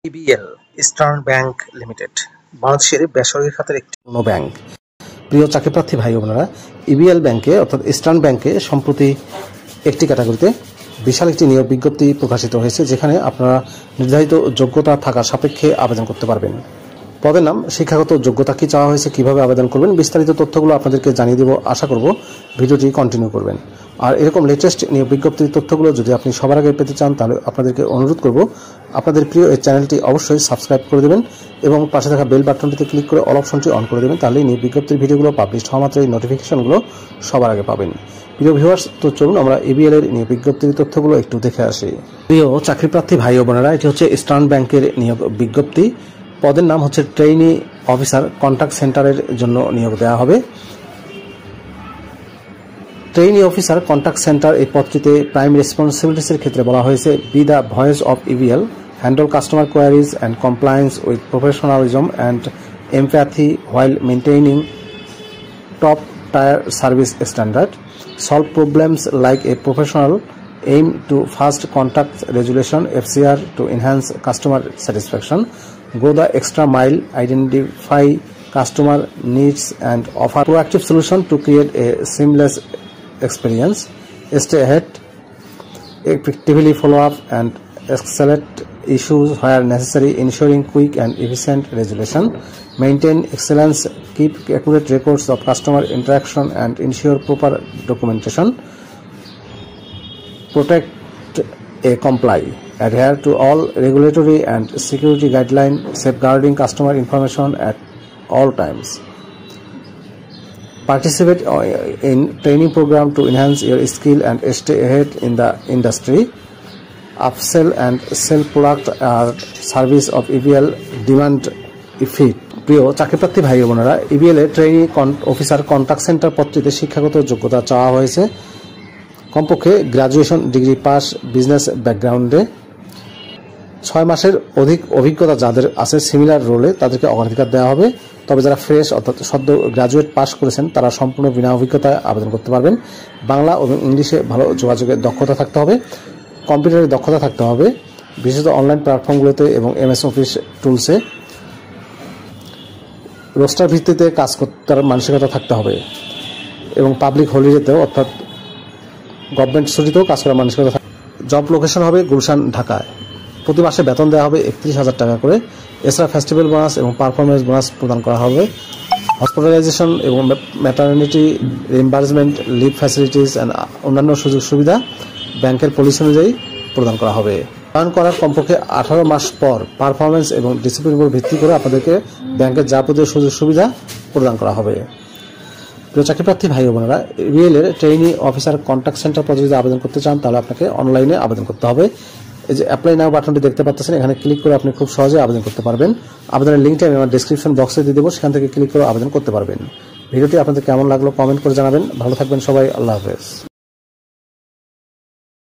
EBL eastern bank limited বাংলাদেশের বেসরকারি খাতের একটি অন্য ব্যাংক। প্রিয় চাকরিপ্রার্থী ভাই বোনেরা, ইবিএল ব্যাংকে অর্থাৎ ইস্টার্ন ব্যাংকে সম্প্রতি একটি ক্যাটাগরিতে বিশাল একটি নিয়োগ বিজ্ঞপ্তি প্রকাশিত হয়েছে, যেখানে আপনারা নির্ধারিত যোগ্যতা থাকার সাপেক্ষে আবেদন করতে পারবেন। পদের নাম, শিক্ষাগত যোগ্যতা কি চাওয়া হয়েছে, কিভাবে আবেদন করবেন, বিস্তারিত তথ্যগুলো আপনাদেরকে জানিয়ে দেব। আশা করব ভিডিওটি কন্টিনিউ করবেন। আর এরকম লেটেস্ট নিয়োগ বিজ্ঞপ্তির তথ্যগুলো যদি আপনি সবার আগে পেতে চান, তাহলে আপনাদেরকে অনুরোধ করব আপনাদের প্রিয় এই চ্যানেলটি অবশ্যই সাবস্ক্রাইব করে দেবেন এবং পাশে থাকা বেল বাটনটিতে ক্লিক করে অল অপশনটি অন করে দেবেন। তাহলে নিয়োগ বিজ্ঞপ্তির ভিডিওগুলো পাবলিশ হওয়া মাত্র এই নোটিফিকেশনগুলো সবার আগে পাবেন। প্রিয় ভিউয়ার্স, তো চলুন আমরা ইবিএল এর নিয়োগ বিজ্ঞপ্তির তথ্যগুলো একটু দেখে আসি। প্রিয় চাকরিপ্রার্থী ভাই ও বোনেরা, এটি হচ্ছে ইস্টার্ন ব্যাংকের নিয়োগ বিজ্ঞপ্তি। পদের নাম হচ্ছে ট্রেইনি অফিসার, কন্ট্যাক্ট সেন্টারের জন্য নিয়োগ দেওয়া হবে। ট্রেইনি অফিসার কন্ট্যাক্ট সেন্টার এই পদটিতে প্রাইম রেসপন্সিবিলিটিসের ক্ষেত্রে বলা হয়েছে: B the voice of EBL, handle customer queries and compliance with professionalism and empathy while maintaining top tier service standard, solve problems like a professional, aim to fast contact resolution FCR to enhance customer satisfaction, go the extra mile, identify customer needs and offer proactive solution to create a seamless experience, stay ahead, effectively follow up and escalate issues where necessary, ensuring quick and efficient resolution, maintain excellence, keep accurate records of customer interaction and ensure proper documentation, protect a comply, adhere to all regulatory and security guidelines, safeguarding customer information at all times, participate in training program to enhance your skill and stay ahead in the industry, upsell and sell product or service of EBL demand fit. প্রিয় চাকরিপ্রার্থী ভাই বোনেরা, EBL এর trainee officer contact centre পদটিতে শিক্ষাগত যোগ্যতা চাওয়া হয়েছে। কমপক্ষে graduation degree pass, business ব্যাকগ্রাউন্ডে 6 মাসের অধিক অভিজ্ঞতা যাদের আছে সিমিলার রোলে, তাদেরকে অগ্রাধিকার দেওয়া হবে। তবে যারা ফ্রেশ অর্থাৎ সদ্য গ্রাজুয়েট পাস করেছেন, তারা সম্পূর্ণ বিনা অভিজ্ঞতায় আবেদন করতে পারবেন। বাংলা এবং ইংলিশে ভালো যোগাযোগের দক্ষতা থাকতে হবে, কম্পিউটারের দক্ষতা থাকতে হবে, বিশেষত অনলাইন প্ল্যাটফর্মগুলোতে এবং MS অফিস টুলসে রোস্টার ভিত্তিতে কাজ করতে মানসিকতা থাকতে হবে এবং পাবলিক হলিডেতেও অর্থাৎ গভর্নমেন্ট ছুটিতেও কাজ করার মানসিকতা থাকবে। জব লোকেশন হবে গুলশান, ঢাকায়। প্রতি মাসে বেতন দেওয়া হবে 31,000 টাকা করে। এছাড়া ফেস্টিভ্যাল বোনাস এবং পারফরমেন্স বোনাস প্রদান করা হবে। হসপিটালাইজেশন এবং ম্যাটারনিটি রিম্বার্সমেন্ট, লিভ ফ্যাসিলিটিস অ্যান্ড অন্যান্য সুযোগ সুবিধা ব্যাংকের পলিসি অনুযায়ী প্রদান করা হবে। জয়েন করার কমপক্ষে 18 মাস পর পারফরমেন্স এবং ডিসিপ্লিনের উপর ভিত্তি করে আপনাদেরকে ব্যাংকের যাবতীয় সুযোগ সুবিধা প্রদান করা হবে। প্রিয় চাকরিপ্রার্থী ভাই বোনেরা, ইবিএল এর ট্রেইনি অফিসার কন্ট্যাক্ট সেন্টার পদে যদি আবেদন করতে চান, তাহলে আপনাকে অনলাইনে আবেদন করতে হবে। এই যে অ্যাপ্লাই নাও বাটনটি দেখতে পাচ্ছেন, এখানে ক্লিক করে আপনি খুব সহজে আবেদন করতে পারবেন। আবেদনের লিঙ্কটি আমি আমার ডেসক্রিপশন বক্সে দিয়ে দেবো, সেখান থেকে ক্লিক করে আবেদন করতে পারবেন। ভিডিওটি আপনাদের কেমন লাগলো কমেন্ট করে জানাবেন। ভালো থাকবেন সবাই, আল্লাহ হাফেজ।